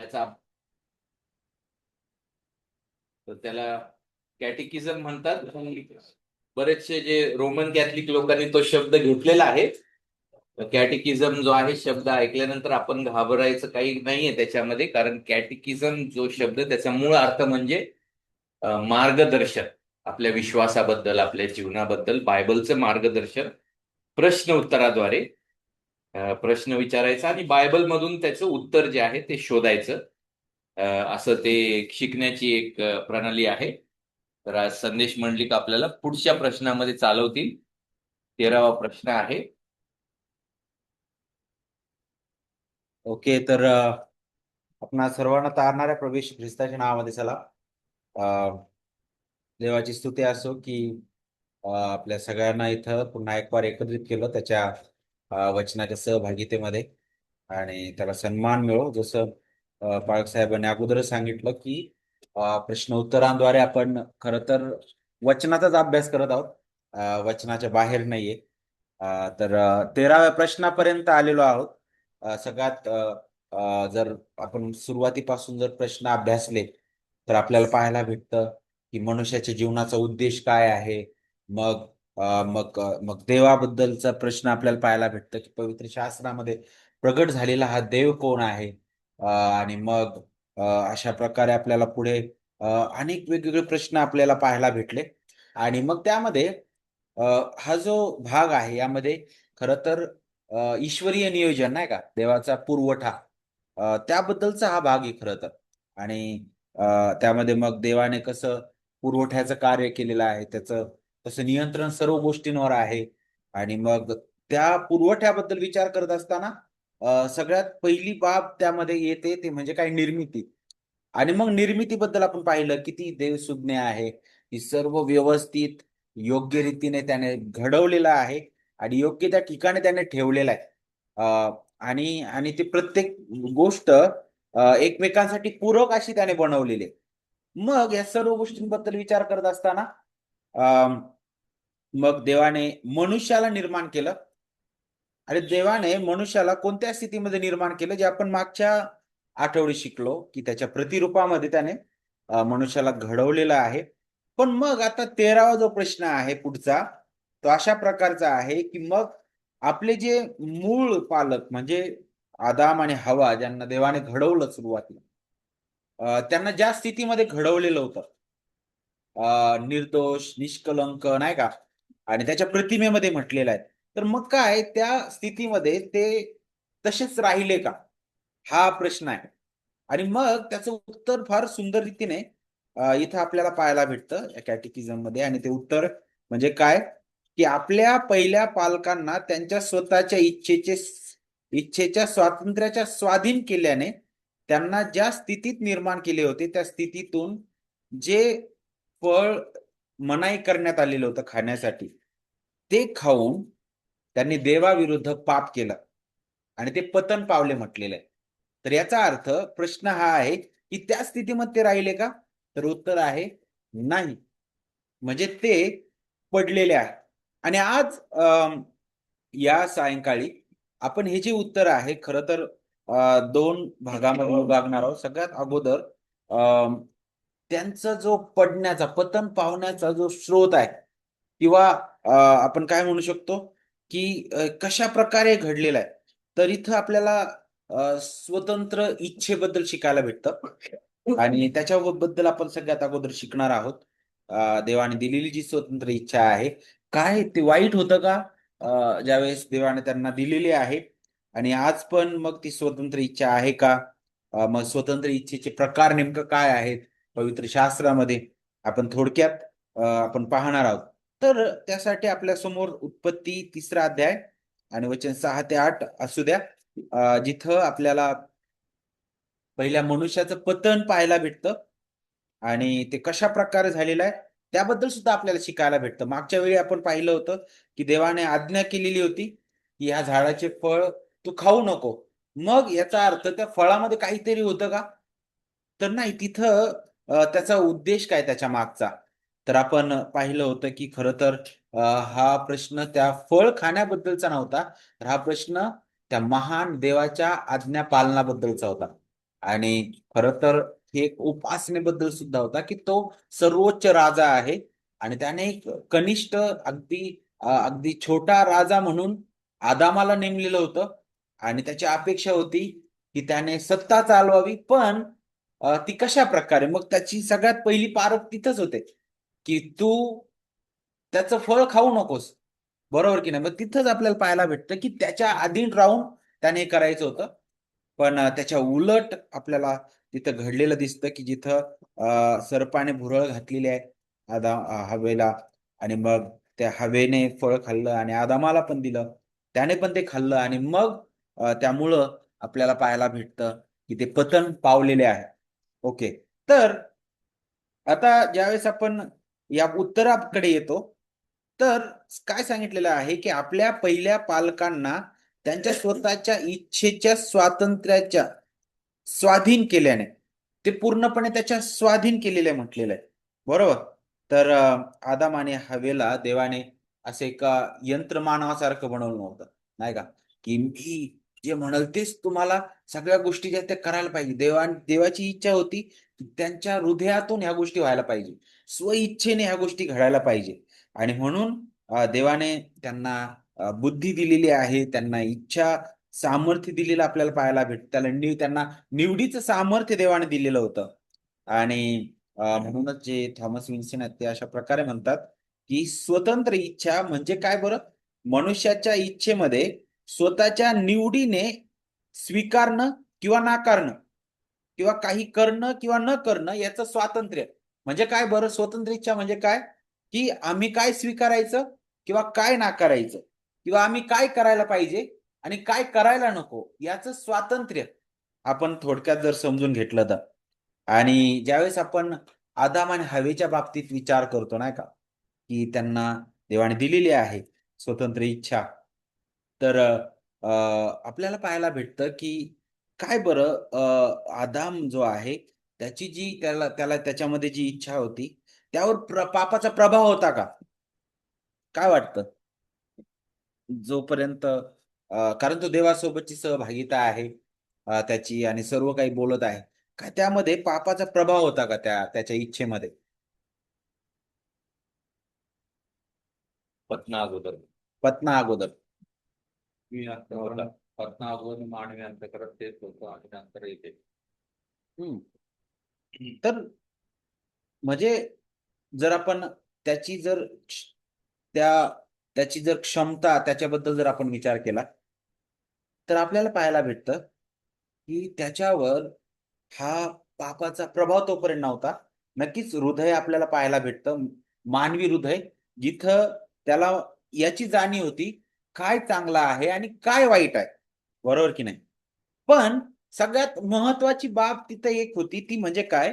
याचा तर त्याला कॅटेकिझम म्हणतात. बरेचसे जे रोमन कॅथलिक लोकांनी तो शब्द घेतलेला आहे. कॅटेकिझम जो आहे शब्द ऐकल्यानंतर आपण घाबरायचं काही नाहीये त्याच्यामध्ये, कारण कॅटेकिझम जो शब्द त्याचा मूळ अर्थ म्हणजे मार्गदर्शन. आपल्या विश्वासाबद्दल, आपल्या जीवनाबद्दल बायबलचं मार्गदर्शन प्रश्न उत्तराद्वारे प्रश्न विचारायचा आणि बायबलमधून त्याचं उत्तर जे आहे ते शोधायचं. असं ते शिकण्याची एक प्रणाली आहे. तर आज संदेश मंडलिक आपल्याला पुढच्या प्रश्नामध्ये चालवतील. 13वा प्रश्न आहे. ओके, तर आपणा सर्वांना तारणाऱ्या प्रवेश ख्रिस्ताच्या नावामध्ये चला. देवाची स्तुती असो की आपल्या सगळ्यांना इथं पुन्हा एक वार एकत्रित केलं त्याच्या वचनाच्या सहभागितेमध्ये आणि त्याला सन्मान मिळो. जसं पाळक साहेबांनी अगोदरच सांगितलं की प्रश्न उत्तरांद्वारे आपण खरं तर वचनाचाच अभ्यास करत आहोत, वचनाच्या बाहेर नाहीये. तर 13व्या प्रश्नापर्यंत आलेलो आहोत. सगळ्यात जर आपण सुरुवातीपासून जर प्रश्न अभ्यासले तर आपल्याला पाहायला भेटतं की मनुष्याच्या जीवनाचा उद्देश काय आहे. मग मग देवाबद्दलचा प्रश्न आपल्याला पाहायला भेटतं की पवित्र शास्त्रामध्ये प्रगट झालेला हा देव कोण आहे. आणि मग अशा प्रकारे आपल्याला पुढे अनेक वेगवेगळे प्रश्न आपल्याला पाहायला भेटले. आणि मग त्यामध्ये हा जो भाग आहे यामध्ये खरं तर ईश्वरीय नियोजन नाही का, देवाचा पुरवठा, त्याबद्दलचा हा भाग आहे खरं तर. आणि त्यामध्ये मग देवाने कसं पुरवठ्याचं कार्य केलेलं आहे, त्याचं तसं नियंत्रण सर्व गोष्टींवर आहे. आणि मग त्या पुरवठ्याबद्दल विचार करत असताना सगळ्यात पहिली बाब त्यामध्ये येते ते म्हणजे काय, निर्मिती. आणि मग निर्मितीबद्दल आपण पाहिलं किती देवसुज्ञ आहे, की सर्व व्यवस्थित योग्य रीतीने त्याने घडवलेलं आहे आणि योग्य त्या ठिकाणी त्याने ठेवलेलं आहे. आणि आणि ते प्रत्येक गोष्ट एकमेकांसाठी पूरक अशी त्याने बनवलेली आहे. मग या सर्व गोष्टींबद्दल विचार करत असताना मग देवाने मनुष्याला निर्माण केलं. आणि देवाने मनुष्याला कोणत्या स्थितीमध्ये निर्माण केलं, जे आपण मागच्या आठवडी शिकलो की त्याच्या प्रतिरूपामध्ये त्याने मनुष्याला घडवलेलं आहे. पण मग आता 13वा जो प्रश्न आहे पुढचा, तो अशा प्रकारचा आहे की मग आपले जे मूळ पालक म्हणजे आदाम आणि हवा, ज्यांना देवाने घडवलं सुरुवातीला, त्यांना ज्या स्थितीमध्ये घडवलेलं होतं, निर्दोष निष्कलंक नाही का, आणि त्याच्या प्रतिमेमध्ये म्हटलेलं आहे, तर मग काय त्या स्थितीमध्ये ते तसेच राहिले का, हा प्रश्न आहे. आणि मग त्याचं उत्तर फार सुंदर रीतीने इथं आपल्याला पाहायला भेटतं या कॅटेकिझम मध्ये. आणि ते उत्तर म्हणजे काय, की आपल्या पहिल्या पालकांना त्यांच्या स्वतःच्या इच्छेच्या स्वातंत्र्याच्या स्वाधीन केल्याने त्यांना ज्या स्थितीत निर्माण केले होते त्या स्थितीतून जे फळ मनाई करण्यात आलेलं होतं खाण्यासाठी, ते खाऊन त्यांनी देवाविरुद्ध पाप केलं आणि ते पतन पावले म्हटलेलं आहे. तर याचा अर्थ प्रश्न हा आहे की त्या स्थितीमध्ये ते राहिले का, तर उत्तर आहे नाही. म्हणजे ते पडलेले आहे. आणि आज या सायंकाळी आपण हे जे उत्तर आहे खरं तर दोन भागामध्ये विभागणार आहोत. सगळ्यात अगोदर त्यांचा जो पडण्याचा, पतन पावण्याचा जो स्रोत आहे, किंवा आपण काय म्हणू शकतो की कशा प्रकारे घडलेला आहे, तर इथं आपल्याला स्वतंत्र इच्छेबद्दल शिकायला भेटतं. आणि त्याच्याबद्दल आपण सगळ्यात अगोदर शिकणार आहोत. देवाने दिलेली जी स्वतंत्र इच्छा आहे, काय ते वाईट होतं का ज्यावेळेस देवाने त्यांना दिलेली आहे, आणि आज पण मग ती स्वतंत्र इच्छा आहे का. मग स्वतंत्र इच्छेचे प्रकार नेमकं काय आहेत पवित्र शास्त्रामध्ये, आपण थोडक्यात आपण पाहणार आहोत. तर त्यासाठी आपल्या समोर उत्पत्ती 3रा अध्याय आणि वचन 6 ते 8 असू द्या, जिथं आपल्याला पहिल्या मनुष्याचं पतन पाहायला भेटतं आणि ते कशा प्रकारे झालेलं आहे त्याबद्दल सुद्धा आपल्याला शिकायला भेटतं. मागच्या वेळी आपण पाहिलं होतं की देवाने आज्ञा केलेली होती की ह्या झाडाचे फळ तू खाऊ नको. मग याचा अर्थ त्या फळामध्ये काहीतरी होतं का, तर नाही. तिथं त्याचा उद्देश काय त्याच्या मागचा, तर आपण पाहिलं होतं की खरं तर हा प्रश्न त्या फळ खाण्याबद्दलचा नव्हता, तर हा प्रश्न त्या महान देवाच्या आज्ञा पालनाबद्दलचा होता. आणि खरं तर हे एक उपासनेबद्दल सुद्धा होता की तो सर्वोच्च राजा आहे आणि त्याने एक कनिष्ठ अगदी छोटा राजा म्हणून आदामाला नेमलेलं होतं आणि त्याची अपेक्षा होती की त्याने सत्ता चालवावी, पण ती कशा प्रकारे? मग त्याची सगळ्यात पहिली पारख तिथंच होते की तू त्याचं फळ खाऊ नकोस, बरोबर की नाही? मग तिथंच आपल्याला पाहायला भेटतं की त्याच्या अधीन राहून त्याने हे करायचं होतं. पण त्याच्या उलट आपल्याला तिथं घडलेलं दिसतं की जिथं सर्पाने भुरळ घातलेली आहे हवेला, आणि मग त्या हवेने फळ खाल्लं आणि आदामाला पण दिलं, त्याने पण ते खाल्लं आणि मग त्यामुळं आपल्याला पाहायला भेटतं की ते पतन पावलेले आहे. ओके. तर आता ज्यावेळेस आपण या उत्तराकडे येतो, तर काय सांगितलेलं आहे की आपल्या पहिल्या पालकांना त्यांच्या स्वतःच्या इच्छेच्या स्वातंत्र्याच्या स्वाधीन केल्याने, ते पूर्णपणे त्याच्या स्वाधीन केलेले म्हटलेलं आहे, बरोबर? तर आदाम आणि हवेला देवाने असे एका यंत्रमानवासारखं बनवलं नव्हतं, नाही का? की मी जे म्हणल तेच तुम्हाला सगळ्या गोष्टी ज्या त्या करायला पाहिजे. देवाची इच्छा होती की त्यांच्या हृदयातून ह्या गोष्टी व्हायला पाहिजे, स्वइच्छेने ह्या गोष्टी घडायला पाहिजे. आणि म्हणून देवाने त्यांना बुद्धी दिलेली आहे, त्यांना इच्छा सामर्थ्य दिलेलं आपल्याला पाहायला भेटतं. त्यांना निवडीचं सामर्थ्य देवाने दिलेलं होतं. आणि म्हणूनच जे थॉमस विन्सन आहेत ते अशा प्रकारे म्हणतात की स्वतंत्र इच्छा म्हणजे काय बरं? मनुष्याच्या इच्छेमध्ये स्वतःच्या निवडीने स्वीकारणं किंवा नाकारणं, किंवा काही करणं किंवा न करणं याचं स्वातंत्र्य. म्हणजे काय बरं? स्वतंत्र इच्छा म्हणजे काय? की आम्ही काय स्वीकारायचं किंवा काय नाकारायचं, किंवा आम्ही काय करायला पाहिजे आणि काय करायला नको, याचं स्वातंत्र्य आपण थोडक्यात जर समजून घेतलं तर. आणि ज्यावेळेस आपण आदाम आणि हवेच्या बाबतीत विचार करतो, नाही का, की त्यांना देवाने दिलेली आहे स्वतंत्र इच्छा, तर आपल्याला पाहायला भेटतं की काय बरं, आदाम जो आहे त्याची जी त्याला त्याला त्याच्यामध्ये जी इच्छा होती त्यावर पापाचा प्रभाव होता का? काय वाटतं? जोपर्यंत कारण तो देवासोबतची सहभागिता आहे त्याची, आणि सर्व काही बोलत आहे. काय त्यामध्ये पापाचा प्रभाव होता का त्याच्या इच्छेमध्ये? पत्ना अगोदर पतना अगोदर. मी आता होता. पत्ना अगोदर मानवी अंतकरणात तेच होतं आणि नंतर येते. हम्म. तर म्हणजे जर आपण त्याची जर क्ष- त्या त्याची जर क्षमता त्याच्याबद्दल जर आपण विचार केला, तर आपल्याला पाहायला भेटतं की त्याच्यावर हा पापाचा प्रभाव तोपर्यंत नव्हता. नक्कीच हृदय आपल्याला पाहायला भेटतं, मानवी हृदय, जिथं त्याला याची जाणीव होती काय चांगलं आहे आणि काय वाईट आहे, बरोबर की नाही? पण सगळ्यात महत्वाची बाब तिथं एक होती, ती म्हणजे काय?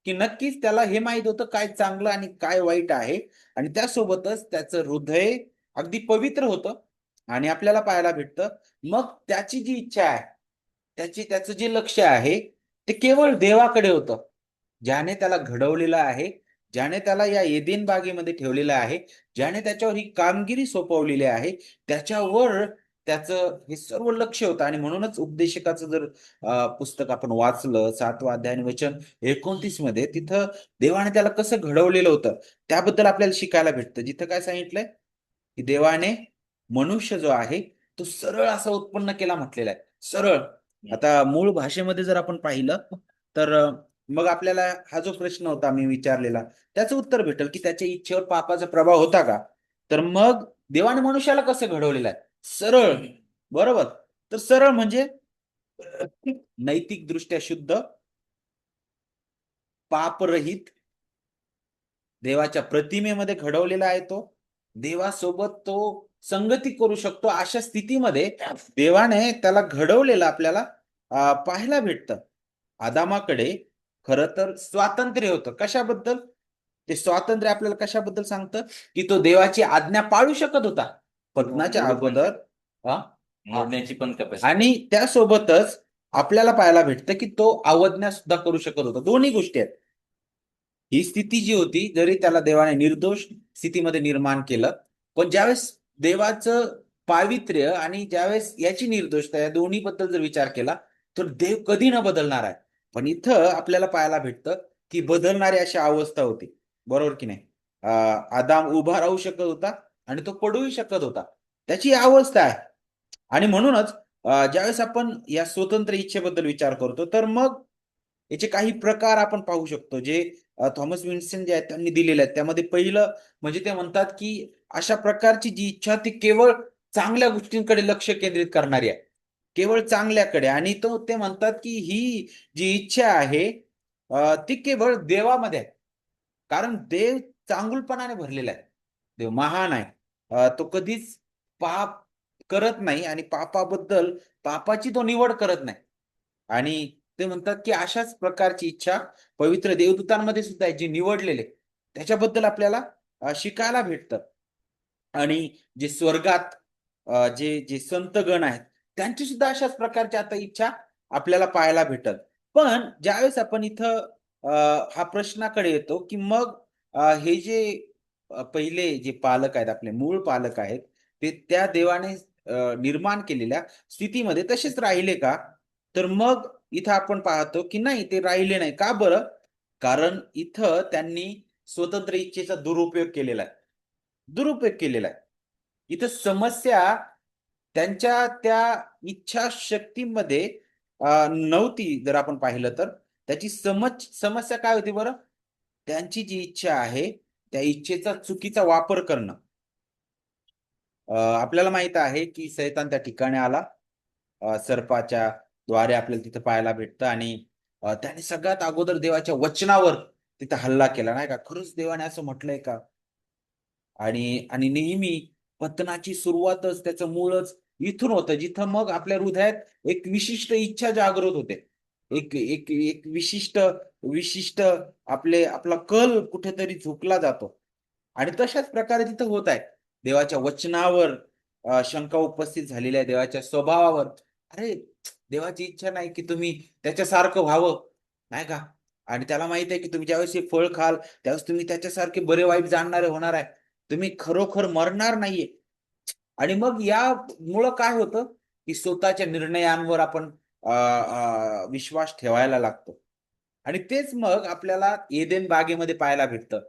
की नक्कीच त्याला हे माहित होतं काय चांगलं आणि काय वाईट आहे, आणि त्यासोबतच त्याचं हृदय अगदी पवित्र होतं. आणि आपल्याला पाहायला भेटतं मग त्याची जी इच्छा आहे, त्याचं जे लक्ष आहे ते केवळ देवाकडे होतं, ज्याने त्याला घडवलेलं आहे, ज्याने त्याला या एदेन बागेमध्ये ठेवलेलं आहे, ज्याने त्याच्यावर ही कामगिरी सोपवलेली आहे, त्याच्यावर त्याचं हे सर्व लक्ष होतं. आणि म्हणूनच उपदेशकाचं जर पुस्तक आपण वाचलं, 7वा अध्याय आणि वचन 29 मध्ये, तिथं देवाने त्याला कसं घडवलेलं होतं त्याबद्दल आपल्याला शिकायला भेटतं. जिथं काय सांगितलंय की देवाने मनुष्य जो आहे तो सरळ असा उत्पन्न केला म्हटलेला आहे, सरळ. आता मूळ भाषेमध्ये जर आपण पाहिलं तर मग आपल्याला हा जो प्रश्न होता मी विचारलेला, त्याचं उत्तर भेटेल की त्याच्या इच्छेवर पापाचा प्रभाव होता का? तर मग देवाने मनुष्याला कसं घडवलेलं आहे? सरळ, बरोबर? तर सरळ म्हणजे नैतिक दृष्ट्या शुद्ध, पापरहित, देवाच्या प्रतिमेमध्ये घडवलेला आहे तो, देवासोबत तो संगती करू शकतो, अशा स्थितीमध्ये देवाने त्याला घडवलेलं आपल्याला पाहायला भेटतं. आदामाकडे खरं तर स्वातंत्र्य होतं. कशाबद्दल? ते स्वातंत्र्य आपल्याला कशाबद्दल सांगतं? की तो देवाची आज्ञा पाळू शकत होता पतनाच्या मोडू पण अगोदर. हा? मोडण्याची पण कॅपॅसिटी. आणि त्यासोबतच आपल्याला पाहायला भेटतं की तो अवज्ञा सुद्धा करू शकत होता. दोन्ही गोष्टी आहेत. ही स्थिती जी होती, जरी त्याला देवाने निर्दोष स्थितीमध्ये निर्माण केलं, पण ज्यावेळेस देवाचं पावित्र्य आणि ज्यावेळेस याची निर्दोषता, या दोन्ही बद्दल जर विचार केला तर देव कधी न बदलणार आहे. पण इथं आपल्याला पाहायला भेटतं की बदलणारी अशी अवस्था होती, बरोबर की नाही? आदाम उभा राहू शकत होता आणि तो पडूही शकत होता. त्याची ही अवस्था आहे. आणि म्हणूनच ज्यावेळेस आपण या स्वतंत्र इच्छेबद्दल विचार करतो, तर मग याचे काही प्रकार आपण पाहू शकतो, जे थॉमस विन्सन जे आहेत त्यांनी दिलेले आहेत. त्यामध्ये पहिलं म्हणजे ते म्हणतात, की अशा प्रकारची जी इच्छा ती केवळ चांगल्या गोष्टींकडे लक्ष केंद्रित करणारी आहे. केवळ चांगल्याकडे आणि ते म्हणतात, की ही जी इच्छा आहे ती केवळ देवामध्ये आहे. कारण देव चांगुलपणाने भरलेला आहे. देव महान आहे. तो कधीच पाप करत नाही आणि पापाची तो निवड करत नाही. आणि ते म्हणतात, की अशाच प्रकारची इच्छा पवित्र देवदूतांमध्ये सुद्धा आहे, जे निवडलेले. त्याच्याबद्दल आपल्याला शिकायला भेटतं. आणि जे स्वर्गात जे जे संत गण आहेत, त्यांची सुद्धा अशाच प्रकारची आता इच्छा आपल्याला पाहायला भेटत. पण ज्यावेळेस आपण इथं अ, हा प्रश्नाकडे येतो, की मग हे जे पहिले जे पालक आहेत, आपले मूळ पालक आहेत, ते त्या देवाने निर्माण केलेल्या स्थितीमध्ये तसेच राहिले का? तर मग इथं आपण पाहतो, की नाही ते राहिले नाही. का बरं? कारण इथं त्यांनी स्वतंत्र इच्छेचा दुरुपयोग केलेला आहे. दुरुपयोग केलेला आहे. इथं समस्या त्यांच्या त्या इच्छाशक्तीमध्ये नव्हती जर आपण पाहिलं तर. त्याची समस्या काय होती बरं? त्यांची जी इच्छा आहे, त्या इच्छेचा चुकीचा वापर करणं. आपल्याला माहीत आहे, की सैतान त्या ठिकाणी आला. सर्पाच्या द्वारे आपल्याला तिथं पाहायला भेटतं आणि त्याने सगळ्यात अगोदर देवाच्या वचनावर तिथं हल्ला केला नाही का? खरंच देवाने असं म्हटलंय का? आणि आणि नेहमी पतनाची सुरुवातच त्याचं मूळच इथून होतं, जिथं मग आपल्या हृदयात एक विशिष्ट इच्छा जागृत होते. एक एक एक विशिष्ट विशिष्ट आपला कल कुठेतरी झुकला जातो. आणि तशाच प्रकारे तिथं होत आहे. देवाच्या वचनावर शंका उपस्थित झालेली आहे, देवाच्या स्वभावावर. अरे, देवाची इच्छा नाही की तुम्ही त्याच्यासारखं व्हावं, नाही का? आणि त्याला माहित आहे की तुम्ही ज्यावेळेस हे फळ खाल, त्यावेळेस तुम्ही त्याच्यासारखे बरे वाईट जाणणारे होणार आहे. तुम्ही खरोखर मरणार नाहीये. आणि मग यामुळं काय होतं, की स्वतःच्या निर्णयांवर आपण विश्वास ठेवायला लागतो. आणि तेच मग आपल्याला एदेन बागेमध्ये पाहायला भेटतं.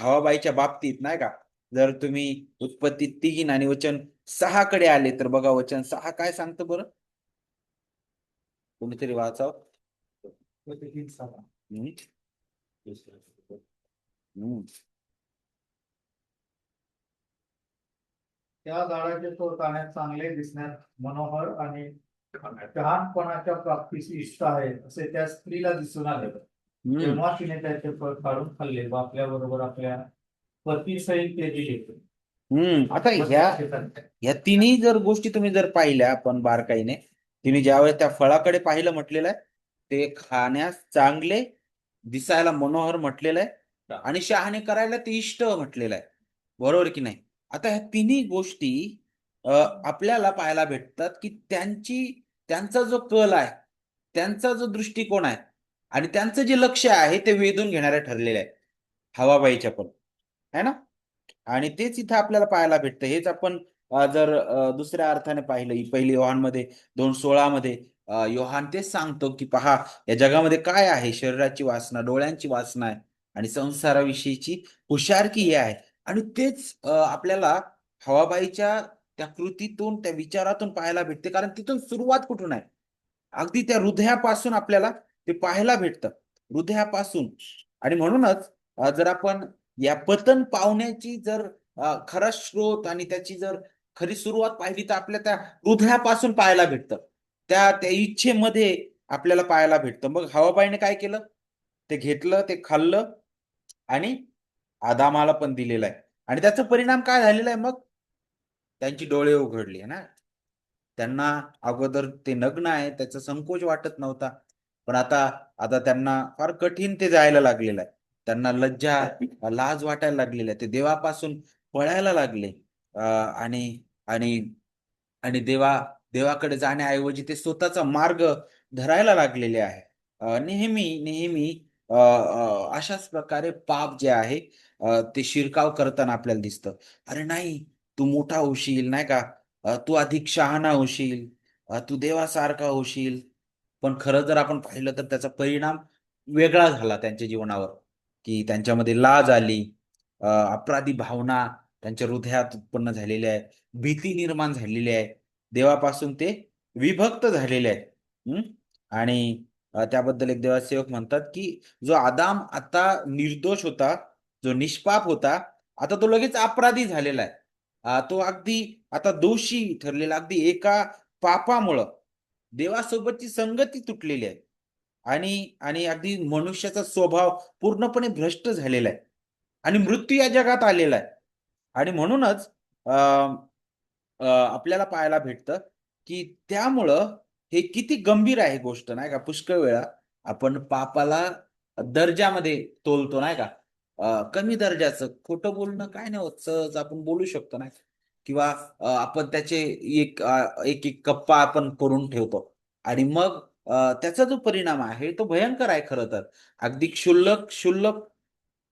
हवाबाईच्या बाबतीत नाही का? जर तुम्ही उत्पत्ती 3 आणि वचन 6 कडे आले, तर बघा वचन 6 काय सांगतं बरं? कोणीतरी वाचावं? हं. हं. त्या झाडाचे फळ खाण्यात चांगले, दिसण्यात मनोहर आणि शहाणपणाच्या प्राप्तीची इष्ट आहे असे त्या स्त्रीला दिसून आले. हं. तेव्हा तिने त्याचे फळ काढून खाल्ले व आपल्या बरोबर आपल्या पतीसहित ते दिले. आता ह्या तिन्ही जर गोष्टी तुम्ही जर पाहिल्या आपण बारकाईने, तिने ज्यावेळेस त्या फळाकडे पाहिलं म्हटलेलं आहे, ते खाण्यास चांगले, दिसायला मनोहर म्हटलेलं आहे आणि शहाणे करायला ते इष्ट म्हटलेलं आहे. बरोबर की नाही? आता ह्या तिन्ही गोष्टी आपल्याला पाहायला भेटतात, की त्यांचा जो कल आहे, त्यांचा जो दृष्टिकोन आहे आणि त्यांचं जे लक्ष आहे ते वेधून घेणारे ठरलेले आहे. हवाबाईच्या पण. आहे ना? आणि तेच इथं आपल्याला पाहायला भेटतं. हेच आपण जर दुसऱ्या अर्थाने पाहिलं, पहिली योहानमध्ये 2:16 मध्ये योहान तेच सांगतो, की पहा या जगामध्ये काय आहे? शरीराची वासना, डोळ्यांची वासना आहे आणि संसाराविषयीची हुशारकी ही आहे. आणि तेच आपल्याला हवाबाईच्या त्या कृतीतून, त्या विचारातून पाहायला भेटते. कारण तिथून सुरुवात कुठून आहे? अगदी त्या हृदयापासून आपल्याला ते पाहायला भेटतं. हृदयापासून. आणि म्हणूनच जर आपण या पतन पावण्याची जर खरा स्रोत आणि त्याची जर खरी सुरुवात पाहिली, तर आपल्या त्या हृदयापासून पाहायला भेटतं. त्या त्या इच्छेमध्ये आपल्याला पाहायला भेटतं. मग हवाबाईने काय केलं? ते घेतलं, ते खाल्लं आणि आदामाला पण दिलेलं आहे. आणि त्याचा परिणाम काय झालेला आहे मग? त्यांची डोळे उघडले ना. त्यांना अगोदर ते नग्न आहे, त्याचा संकोच वाटत नव्हता. पण आता आता त्यांना फार कठीण ते जायला लागलेलं आहे. त्यांना लज्जा, लाज वाटायला लागलेली आहे. ते देवापासून पळायला लागले. आणि आणि आणि देवाकडे जाण्याऐवजी ते स्वतःचा मार्ग धरायला लागलेले आहे. नेहमी, नेहमी अशाच प्रकारे पाप जे आहे ते शिरकाव करताना आपल्याला दिसतं. अरे नाही, तू मोठा होशील नाही का? तू अधिक शहाणा होशील, तू देवासारखा होशील. पण खरं जर आपण पाहिलं तर त्याचा परिणाम वेगळा झाला त्यांच्या जीवनावर, की त्यांच्यामध्ये लाज आली, अपराधी भावना त्यांच्या हृदयात उत्पन्न झालेल्या आहे, भीती निर्माण झालेली आहे, देवापासून ते विभक्त झालेले आहेत. हं? आणि त्याबद्दल एक देवासेवक म्हणतात, की जो आदाम आता निर्दोष होता, जो निष्पाप होता, आता तो लगेच अपराधी झालेला आहे. तो अगदी आता दोषी ठरलेला, अगदी एका पापामुळं देवासोबतची संगती तुटलेली आहे. आणि आणि अगदी मनुष्याचा स्वभाव पूर्णपणे भ्रष्ट झालेला आहे आणि मृत्यू या जगात आलेला आहे. आणि म्हणूनच अ, आपल्याला पाहायला भेटतं, की त्यामुळं हे किती गंभीर आहे गोष्ट नाही का? पुष्कळ वेळा आपण पापाला दर्जामध्ये तोलतो नाही का? कमी दर्जाचं खोटं बोलणं काय नाही होत, सहज आपण बोलू शकतो नाही का? किंवा आपण त्याचे एक कप्पा आपण करून ठेवतो आणि मग त्याचा जो परिणाम आहे तो भयंकर आहे खरं तर. अगदी क्षुल्लक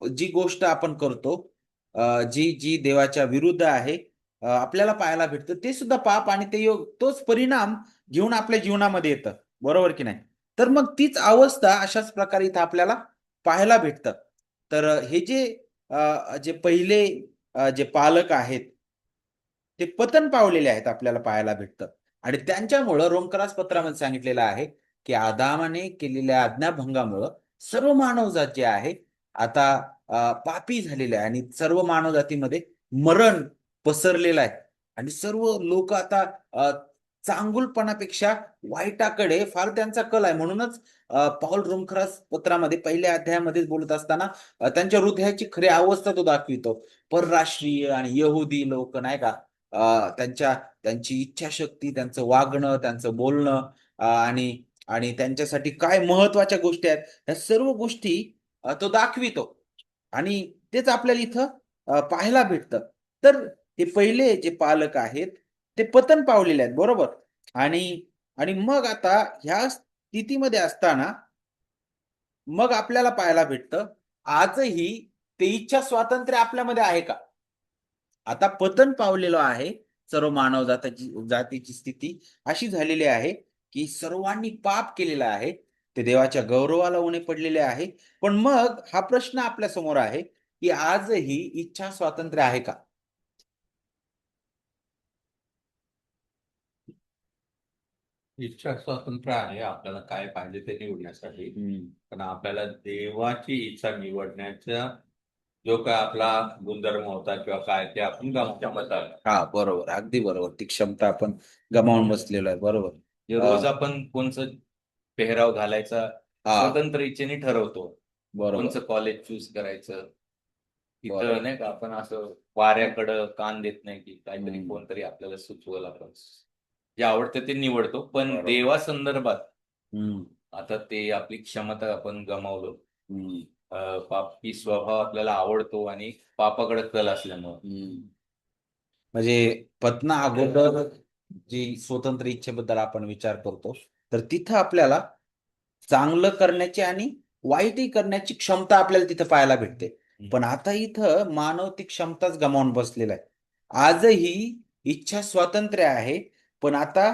जी गोष्ट आपण करतो, जी जी देवाच्या विरुद्ध आहे, आपल्याला पाहायला भेटतं ते सुद्धा पाप आणि तोच परिणाम घेऊन आपल्या जीवनामध्ये येतं. बरोबर की नाही? तर मग तीच अवस्था अशाच प्रकारे इथं आपल्याला पाहायला भेटतं. तर हे जे पहिले जे पालक आहेत, ते पतन पावलेले आहेत आपल्याला पाहायला भेटतं. आणि त्यांच्यामुळं रोमकरास पत्रामध्ये सांगितलेलं आहे, की आदामाने केलेल्या आज्ञाभंगामुळं सर्व मानवजात जे आहे आता पापी झालेले आहे आणि सर्व मानवजातीमध्ये मरण पसरलेलं आहे आणि सर्व लोक आता चांगुलपणापेक्षा वाईटाकडे फार त्यांचा कल आहे. म्हणूनच पाऊल रोमखरास पत्रामध्ये पहिल्या अध्यायामध्येच बोलत असताना त्यांच्या हृदयाची खरी अवस्था तो दाखवितो. परराष्ट्रीय आणि यहुदी लोक नाही का, त्यांची इच्छाशक्ती, त्यांचं वागणं, त्यांचं बोलणं, आणि आणि त्यांच्यासाठी काय महत्वाच्या गोष्टी आहेत, ह्या सर्व गोष्टी तो दाखवितो. आणि तेच आपल्याला इथं पाहायला भेटतं. तर हे पहिले जे पालक आहेत ते पतन पावलेले आहेत, बरोबर. आणि आणि मग आता ह्या स्थितीमध्ये असताना मग आपल्याला पाहायला भेटतं, आजही ते इच्छा स्वातंत्र्य आपल्यामध्ये आहे का? आता पतन पावलेलं आहे. सर्व मानव जातीची स्थिती अशी झालेली आहे, की सर्वांनी पाप केलेलं आहे. ते देवाच्या गौरवाला उणे पडलेले आहे. पण मग हा प्रश्न आपल्या समोर आहे, की आजही इच्छा स्वातंत्र्य आहे का? इच्छा स्वातंत्र्य आहे आपल्याला काय पाहिजे ते निवडण्यासाठी. पण आपल्याला देवाची इच्छा निवडण्याचा जो काय आपला गुणधर्म होता किंवा काय ते आपण गमवता. हा, बरोबर. अगदी बरोबर. ती क्षमता आपण गमावून बसलेलो आहे. बरोबर. रोज आपण कोणचं पेहराव घालायचा हा, स्वतंत्र इच्छेने ठरवतो. बरोबर. कोणचं कॉलेज चूज करायचं. बरोबर. तिथं नाही का आपण असं वाऱ्याकडं कान देत नाही, की काहीतरी हम्म. कोणतरी आपल्याला सुचवल, आपण जे आवडतं ते निवडतो. पण बरोबर. देवा संदर्भात हम्म. आता ते आपली क्षमता आपण गमावलो. हम्म. पापी स्वभाव आपल्याला आवडतो आणि पापाकडे कल असल्यामुळं. म्हणजे पत्ना अगोदर जी स्वतंत्र इच्छेबद्दल आपण विचार करतो, तर तिथं आपल्याला चांगलं करण्याची आणि वाईटही करण्याची क्षमता आपल्याला तिथं पाहायला भेटते. पण आता इथं मानव ती क्षमताच गमावून बसलेला आहे. आजही इच्छा स्वातंत्र्य आहे, पण आता